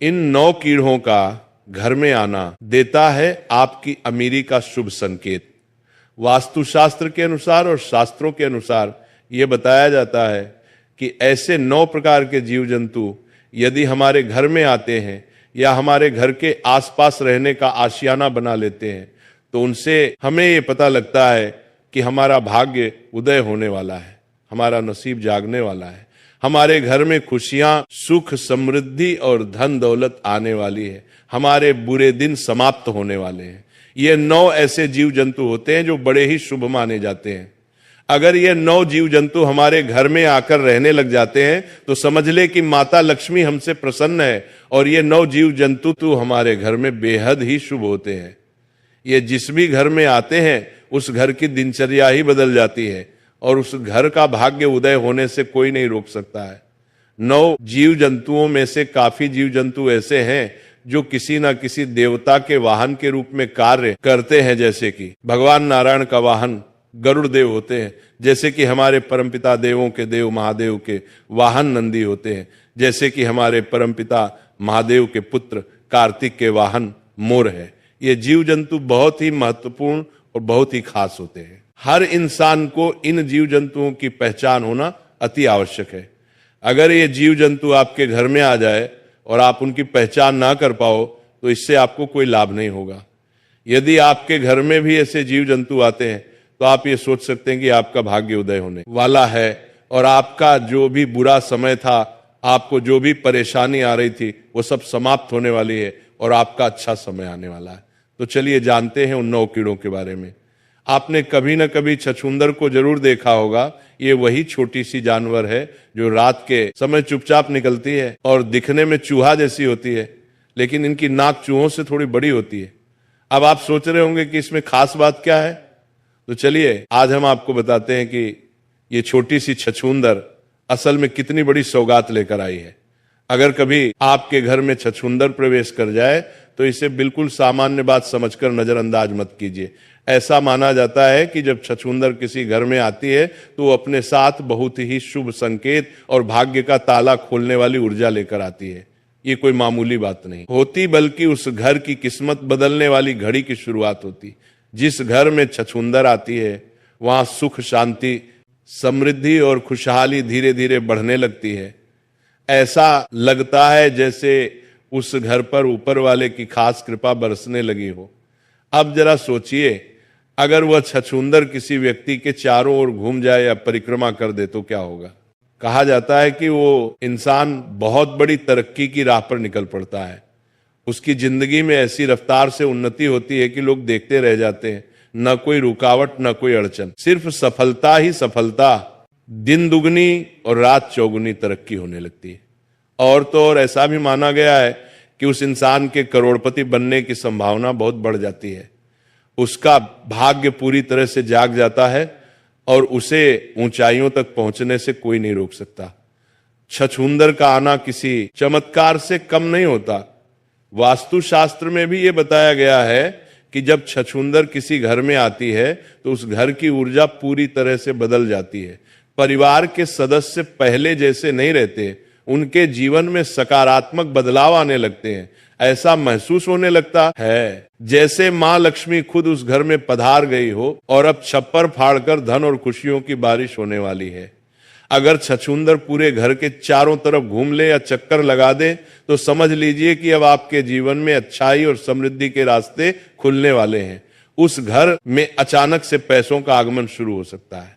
इन 9 कीड़ों का घर में आना देता है आपकी अमीरी का शुभ संकेत। वास्तुशास्त्र के अनुसार और शास्त्रों के अनुसार यह बताया जाता है कि ऐसे 9 प्रकार के जीव जंतु यदि हमारे घर में आते हैं या हमारे घर के आसपास रहने का आशियाना बना लेते हैं तो उनसे हमें ये पता लगता है कि हमारा भाग्य उदय होने वाला है, हमारा नसीब जागने वाला है, हमारे घर में खुशियां, सुख, समृद्धि और धन दौलत आने वाली है, हमारे बुरे दिन समाप्त होने वाले हैं। ये 9 ऐसे जीव जंतु होते हैं जो बड़े ही शुभ माने जाते हैं। अगर ये 9 जीव जंतु हमारे घर में आकर रहने लग जाते हैं तो समझ ले कि माता लक्ष्मी हमसे प्रसन्न है और ये 9 जीव जंतु तो हमारे घर में बेहद ही शुभ होते हैं। ये जिस भी घर में आते हैं उस घर की दिनचर्या ही बदल जाती है और उस घर का भाग्य उदय होने से कोई नहीं रोक सकता है। 9 जीव जंतुओं में से काफी जीव जंतु ऐसे हैं जो किसी न किसी देवता के वाहन के रूप में कार्य करते हैं, जैसे कि भगवान नारायण का वाहन गरुड़ देव होते हैं, जैसे कि हमारे परमपिता देवों के देव महादेव के वाहन नंदी होते हैं, जैसे कि हमारे परमपिता महादेव के पुत्र कार्तिक के वाहन मोर है। ये जीव जंतु बहुत ही महत्वपूर्ण और बहुत ही खास होते हैं। हर इंसान को इन जीव जंतुओं की पहचान होना अति आवश्यक है। अगर ये जीव जंतु आपके घर में आ जाए और आप उनकी पहचान ना कर पाओ तो इससे आपको कोई लाभ नहीं होगा। यदि आपके घर में भी ऐसे जीव जंतु आते हैं तो आप ये सोच सकते हैं कि आपका भाग्य उदय होने वाला है और आपका जो भी बुरा समय था, आपको जो भी परेशानी आ रही थी, वो सब समाप्त होने वाली है और आपका अच्छा समय आने वाला है। तो चलिए जानते हैं उन 9 कीड़ों के बारे में। आपने कभी न कभी छछूंदर को जरूर देखा होगा। ये वही छोटी सी जानवर है जो रात के समय चुपचाप निकलती है और दिखने में चूहा जैसी होती है, लेकिन इनकी नाक चूहों से थोड़ी बड़ी होती है। अब आप सोच रहे होंगे कि इसमें खास बात क्या है, तो चलिए आज हम आपको बताते हैं कि ये छोटी सी छछूंदर असल में कितनी बड़ी सौगात लेकर आई है। अगर कभी आपके घर में छछूंदर प्रवेश कर जाए तो इसे बिल्कुल सामान्य बात समझकर नजरअंदाज मत कीजिए। ऐसा माना जाता है कि जब छछूंदर किसी घर में आती है तो वो अपने साथ बहुत ही शुभ संकेत और भाग्य का ताला खोलने वाली ऊर्जा लेकर आती है। ये कोई मामूली बात नहीं होती, बल्कि उस घर की किस्मत बदलने वाली घड़ी की शुरुआत होती। जिस घर में छछूंदर आती है वहां सुख, शांति, समृद्धि और खुशहाली धीरे धीरे बढ़ने लगती है। ऐसा लगता है जैसे उस घर पर ऊपर वाले की खास कृपा बरसने लगी हो। अब जरा सोचिए, अगर वह छछूंदर किसी व्यक्ति के चारों ओर घूम जाए या परिक्रमा कर दे तो क्या होगा। कहा जाता है कि वो इंसान बहुत बड़ी तरक्की की राह पर निकल पड़ता है। उसकी जिंदगी में ऐसी रफ्तार से उन्नति होती है कि लोग देखते रह जाते हैं। न कोई रुकावट, न कोई अड़चन, सिर्फ सफलता ही सफलता। दिन दुगनी और रात चौगुनी तरक्की होने लगती है। और तो और ऐसा भी माना गया है कि उस इंसान के करोड़पति बनने की संभावना बहुत बढ़ जाती है। उसका भाग्य पूरी तरह से जाग जाता है और उसे ऊंचाइयों तक पहुंचने से कोई नहीं रोक सकता। छछूंदर का आना किसी चमत्कार से कम नहीं होता। वास्तुशास्त्र में भी ये बताया गया है कि जब छछूंदर किसी घर में आती है तो उस घर की ऊर्जा पूरी तरह से बदल जाती है। परिवार के सदस्य पहले जैसे नहीं रहते, उनके जीवन में सकारात्मक बदलाव आने लगते हैं। ऐसा महसूस होने लगता है जैसे मां लक्ष्मी खुद उस घर में पधार गई हो और अब छप्पर फाड़कर धन और खुशियों की बारिश होने वाली है। अगर छछूंदर पूरे घर के चारों तरफ घूम ले या चक्कर लगा दे तो समझ लीजिए कि अब आपके जीवन में अच्छाई और समृद्धि के रास्ते खुलने वाले हैं। उस घर में अचानक से पैसों का आगमन शुरू हो सकता है,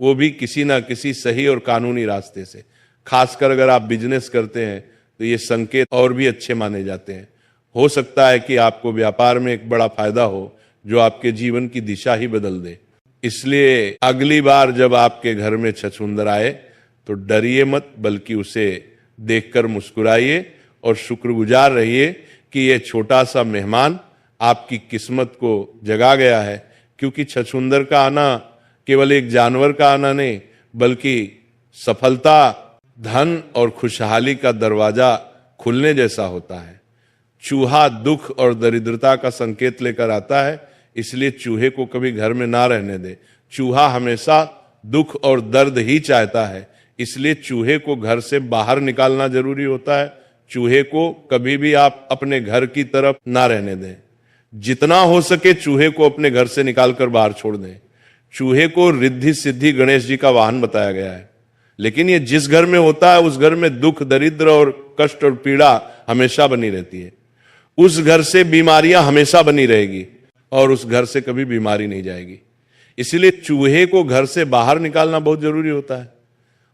वो भी किसी ना किसी सही और कानूनी रास्ते से। खासकर अगर आप बिजनेस करते हैं तो ये संकेत और भी अच्छे माने जाते हैं। हो सकता है कि आपको व्यापार में एक बड़ा फायदा हो जो आपके जीवन की दिशा ही बदल दे। इसलिए अगली बार जब आपके घर में छछूंदर आए तो डरिए मत, बल्कि उसे देखकर मुस्कुराइए और शुक्रगुजार रहिए कि ये छोटा सा मेहमान आपकी किस्मत को जगा गया है। क्योंकि छछूंदर का आना केवल एक जानवर का आना नहीं, बल्कि सफलता, धन और खुशहाली का दरवाजा खुलने जैसा होता है। चूहा दुख और दरिद्रता का संकेत लेकर आता है, इसलिए चूहे को कभी घर में ना रहने दे। चूहा हमेशा दुख और दर्द ही चाहता है, इसलिए चूहे को घर से बाहर निकालना जरूरी होता है। चूहे को कभी भी आप अपने घर की तरफ ना रहने दें। जितना हो सके चूहे को अपने घर से निकालकर बाहर छोड़ दें। चूहे को रिद्धि सिद्धि गणेश जी का वाहन बताया गया है, लेकिन ये जिस घर में होता है उस घर में दुख, दरिद्र और कष्ट और पीड़ा हमेशा बनी रहती है। उस घर से बीमारियां हमेशा बनी रहेगी और उस घर से कभी बीमारी नहीं जाएगी। इसलिए चूहे को घर से बाहर निकालना बहुत जरूरी होता है,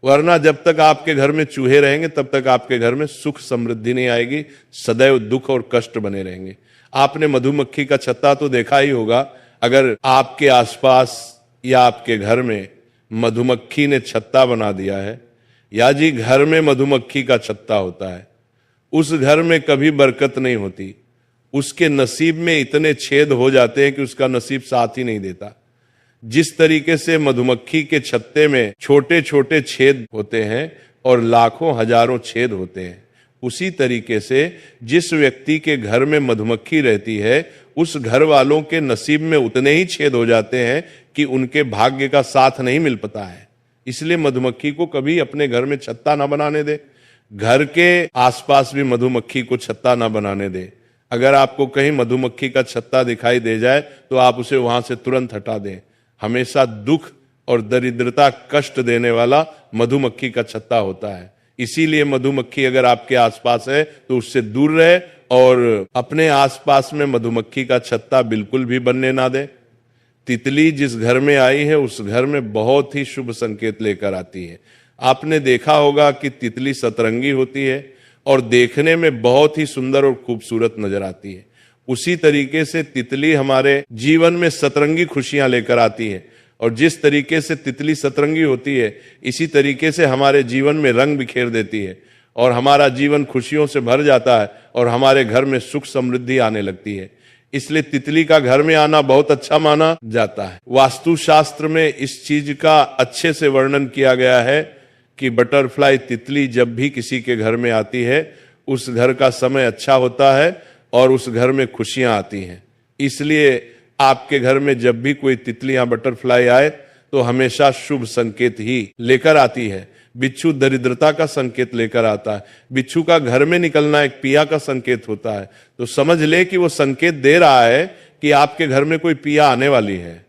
वरना जब तक आपके घर में चूहे रहेंगे तब तक आपके घर में सुख समृद्धि नहीं आएगी, सदैव दुख और कष्ट बने रहेंगे। आपने मधुमक्खी का छत्ता तो देखा ही होगा। अगर आपके आसपास या आपके घर में मधुमक्खी ने छत्ता बना दिया है, या जी घर में मधुमक्खी का छत्ता होता है, उस घर में कभी बरकत नहीं होती। उसके नसीब में इतने छेद हो जाते हैं कि उसका नसीब साथ ही नहीं देता। जिस तरीके से मधुमक्खी के छत्ते में छोटे छोटे छेद होते हैं और लाखों हजारों छेद होते हैं, उसी तरीके से जिस व्यक्ति के घर में मधुमक्खी रहती है उस घर वालों के नसीब में उतने ही छेद हो जाते हैं कि उनके भाग्य का साथ नहीं मिल पाता है। इसलिए मधुमक्खी को कभी अपने घर में छत्ता ना बनाने दे, घर के आसपास भी मधुमक्खी को छत्ता ना बनाने दे। अगर आपको कहीं मधुमक्खी का छत्ता दिखाई दे जाए तो आप उसे वहां से तुरंत हटा दें। हमेशा दुख और दरिद्रता, कष्ट देने वाला मधुमक्खी का छत्ता होता है। इसीलिए मधुमक्खी अगर आपके आसपास है तो उससे दूर रहे और अपने आसपास में मधुमक्खी का छत्ता बिल्कुल भी बनने ना दे। तितली जिस घर में आई है उस घर में बहुत ही शुभ संकेत लेकर आती है। आपने देखा होगा कि तितली सतरंगी होती है और देखने में बहुत ही सुंदर और खूबसूरत नजर आती है। उसी तरीके से तितली हमारे जीवन में सतरंगी खुशियां लेकर आती है, और जिस तरीके से तितली सतरंगी होती है इसी तरीके से हमारे जीवन में रंग बिखेर देती है और हमारा जीवन खुशियों से भर जाता है और हमारे घर में सुख समृद्धि आने लगती है। इसलिए तितली का घर में आना बहुत अच्छा माना जाता है। वास्तु शास्त्र में इस चीज का अच्छे से वर्णन किया गया है कि बटरफ्लाई तितली जब भी किसी के घर में आती है उस घर का समय अच्छा होता है और उस घर में खुशियां आती हैं। इसलिए आपके घर में जब भी कोई तितली या बटरफ्लाई आए तो हमेशा शुभ संकेत ही लेकर आती है। बिच्छू दरिद्रता का संकेत लेकर आता है। बिच्छू का घर में निकलना एक पिया का संकेत होता है। तो समझ ले कि वो संकेत दे रहा है कि आपके घर में कोई पिया आने वाली है।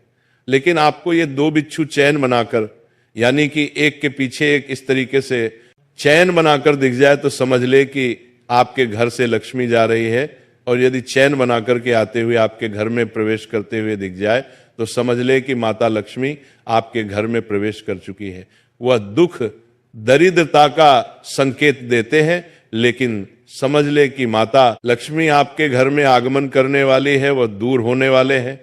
लेकिन आपको ये दो बिच्छू चैन बनाकर, यानी कि एक के पीछे एक इस तरीके से चैन बनाकर दिख जाए तो समझ ले कि आपके घर से लक्ष्मी जा रही है। और यदि चैन बना करके आते हुए आपके घर में प्रवेश करते हुए दिख जाए तो समझ ले कि माता लक्ष्मी आपके घर में प्रवेश कर चुकी है। वह दुख दरिद्रता का संकेत देते हैं, लेकिन समझ ले कि माता लक्ष्मी आपके घर में आगमन करने वाली है, वह दूर होने वाले हैं।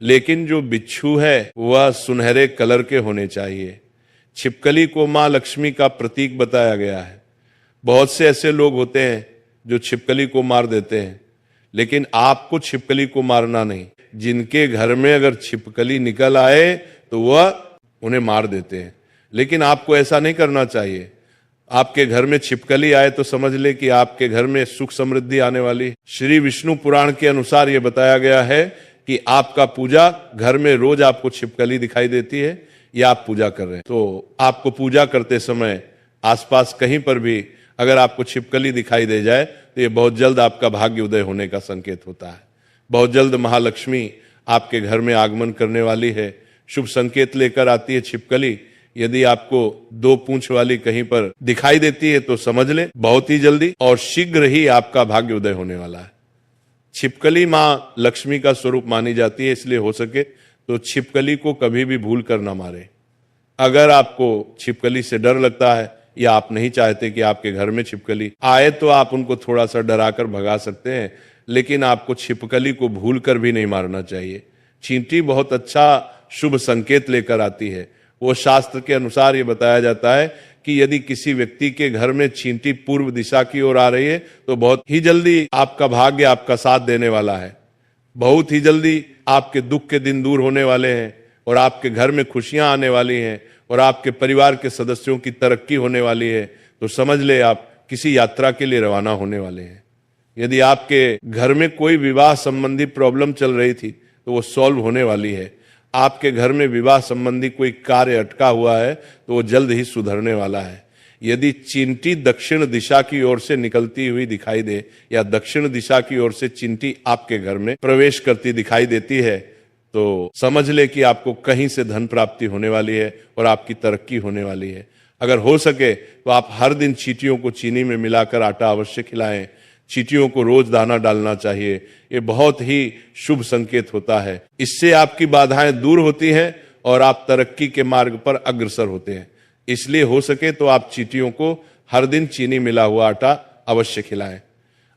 लेकिन जो बिच्छू है वह सुनहरे कलर के होने चाहिए। छिपकली को मां लक्ष्मी का प्रतीक बताया गया है। बहुत से ऐसे लोग होते हैं जो छिपकली को मार देते हैं, लेकिन आपको छिपकली को मारना नहीं। जिनके घर में अगर छिपकली निकल आए तो वह उन्हें मार देते हैं, लेकिन आपको ऐसा नहीं करना चाहिए। आपके घर में छिपकली आए तो समझ ले कि आपके घर में सुख समृद्धि आने वाली। श्री विष्णु पुराण के अनुसार यह बताया गया है कि आपका पूजा घर में रोज आपको छिपकली दिखाई देती है या आप पूजा कर रहे हैं, तो आपको पूजा करते समय आसपास कहीं पर भी अगर आपको छिपकली दिखाई दे जाए तो ये बहुत जल्द आपका भाग्य उदय होने का संकेत होता है। बहुत जल्द महालक्ष्मी आपके घर में आगमन करने वाली है। शुभ संकेत लेकर आती है छिपकली। यदि आपको दो पूंछ वाली कहीं पर दिखाई देती है तो समझ ले बहुत ही जल्दी और शीघ्र ही आपका भाग्य उदय होने वाला है। छिपकली मां लक्ष्मी का स्वरूप मानी जाती है, इसलिए हो सके तो छिपकली को कभी भी भूल कर ना मारे। अगर आपको छिपकली से डर लगता है या आप नहीं चाहते कि आपके घर में छिपकली आए तो आप उनको थोड़ा सा डराकर भगा सकते हैं, लेकिन आपको छिपकली को भूल कर भी नहीं मारना चाहिए। चींटी बहुत अच्छा शुभ संकेत लेकर आती है। वो शास्त्र के अनुसार ये बताया जाता है कि यदि किसी व्यक्ति के घर में चींटी पूर्व दिशा की ओर आ रही है तो बहुत ही जल्दी आपका भाग्य आपका साथ देने वाला है। बहुत ही जल्दी आपके दुख के दिन दूर होने वाले हैं और आपके घर में खुशियां आने वाली हैं और आपके परिवार के सदस्यों की तरक्की होने वाली है। तो समझ ले आप किसी यात्रा के लिए रवाना होने वाले हैं। यदि आपके घर में कोई विवाह संबंधी प्रॉब्लम चल रही थी तो वो सॉल्व होने वाली है। आपके घर में विवाह संबंधी कोई कार्य अटका हुआ है तो वो जल्द ही सुधरने वाला है। यदि चींटी दक्षिण दिशा की ओर से निकलती हुई दिखाई दे या दक्षिण दिशा की ओर से चींटी आपके घर में प्रवेश करती दिखाई देती है तो समझ ले कि आपको कहीं से धन प्राप्ति होने वाली है और आपकी तरक्की होने वाली है। अगर हो सके तो आप हर दिन चींटियों को चीनी में मिलाकर आटा अवश्य खिलाएं। चींटियों को रोज दाना डालना चाहिए, ये बहुत ही शुभ संकेत होता है। इससे आपकी बाधाएं दूर होती हैं और आप तरक्की के मार्ग पर अग्रसर होते हैं। इसलिए हो सके तो आप चींटियों को हर दिन चीनी मिला हुआ आटा अवश्य खिलाएं।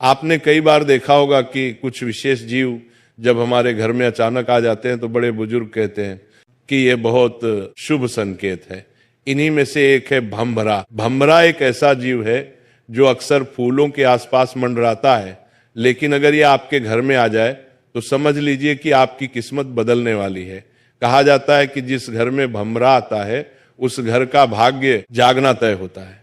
आपने कई बार देखा होगा कि कुछ विशेष जीव जब हमारे घर में अचानक आ जाते हैं तो बड़े बुजुर्ग कहते हैं कि ये बहुत शुभ संकेत है। इन्हीं में से एक है भंभरा। भंभरा एक ऐसा जीव है जो अक्सर फूलों के आसपास मंडराता है, लेकिन अगर ये आपके घर में आ जाए तो समझ लीजिए कि आपकी किस्मत बदलने वाली है। कहा जाता है कि जिस घर में भंभरा आता है उस घर का भाग्य जागना तय होता है।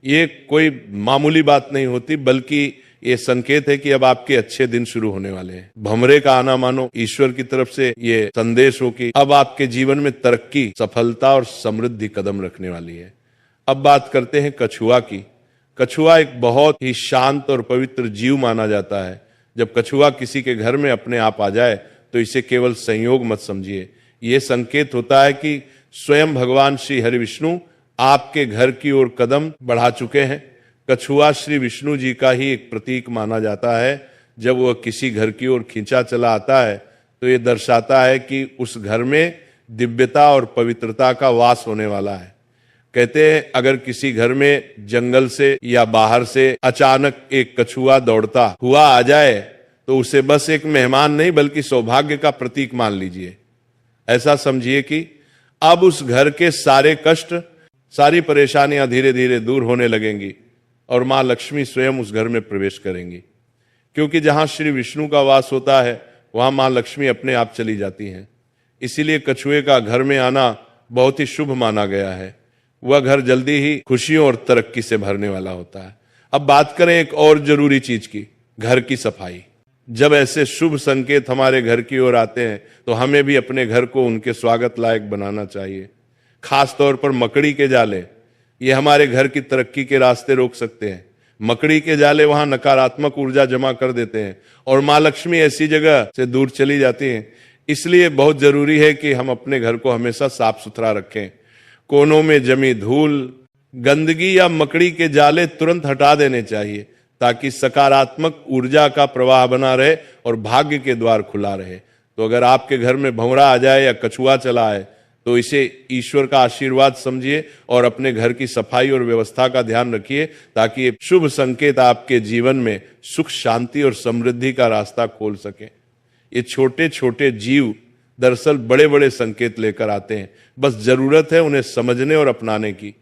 ये कोई मामूली बात नहीं होती, बल्कि ये संकेत है कि अब आपके अच्छे दिन शुरू होने वाले हैं। भंवरे का आना मानो ईश्वर की तरफ से ये संदेश हो कि अब आपके जीवन में तरक्की, सफलता और समृद्धि कदम रखने वाली है। अब बात करते हैं कछुआ की। कछुआ एक बहुत ही शांत और पवित्र जीव माना जाता है। जब कछुआ किसी के घर में अपने आप आ जाए तो इसे केवल संयोग मत समझिए, ये संकेत होता है कि स्वयं भगवान श्री हरि विष्णु आपके घर की ओर कदम बढ़ा चुके हैं। कछुआ श्री विष्णु जी का ही एक प्रतीक माना जाता है। जब वह किसी घर की ओर खींचा चला आता है तो ये दर्शाता है कि उस घर में दिव्यता और पवित्रता का वास होने वाला है। कहते हैं अगर किसी घर में जंगल से या बाहर से अचानक एक कछुआ दौड़ता हुआ आ जाए तो उसे बस एक मेहमान नहीं बल्कि सौभाग्य का प्रतीक मान लीजिए। ऐसा समझिए कि अब उस घर के सारे कष्ट, सारी परेशानियां धीरे धीरे दूर होने लगेंगी और मां लक्ष्मी स्वयं उस घर में प्रवेश करेंगी। क्योंकि जहां श्री विष्णु का वास होता है वहां मां लक्ष्मी अपने आप चली जाती हैं। इसीलिए कछुए का घर में आना बहुत ही शुभ माना गया है। वह घर जल्दी ही खुशियों और तरक्की से भरने वाला होता है। अब बात करें एक और जरूरी चीज की, घर की सफाई। जब ऐसे शुभ संकेत हमारे घर की ओर आते हैं तो हमें भी अपने घर को उनके स्वागत लायक बनाना चाहिए। खास तौर पर मकड़ी के जाले, ये हमारे घर की तरक्की के रास्ते रोक सकते हैं। मकड़ी के जाले वहां नकारात्मक ऊर्जा जमा कर देते हैं और मां लक्ष्मी ऐसी जगह से दूर चली जाती हैं। इसलिए बहुत जरूरी है कि हम अपने घर को हमेशा साफ सुथरा रखें। कोनों में जमी धूल, गंदगी या मकड़ी के जाले तुरंत हटा देने चाहिए ताकि सकारात्मक ऊर्जा का प्रवाह बना रहे और भाग्य के द्वार खुला रहे। तो अगर आपके घर में भंवरा आ जाए या कछुआ चला आए तो इसे ईश्वर का आशीर्वाद समझिए और अपने घर की सफाई और व्यवस्था का ध्यान रखिए ताकि ये शुभ संकेत आपके जीवन में सुख, शांति और समृद्धि का रास्ता खोल सके। ये छोटे छोटे जीव दरअसल बड़े बड़े संकेत लेकर आते हैं, बस जरूरत है उन्हें समझने और अपनाने की।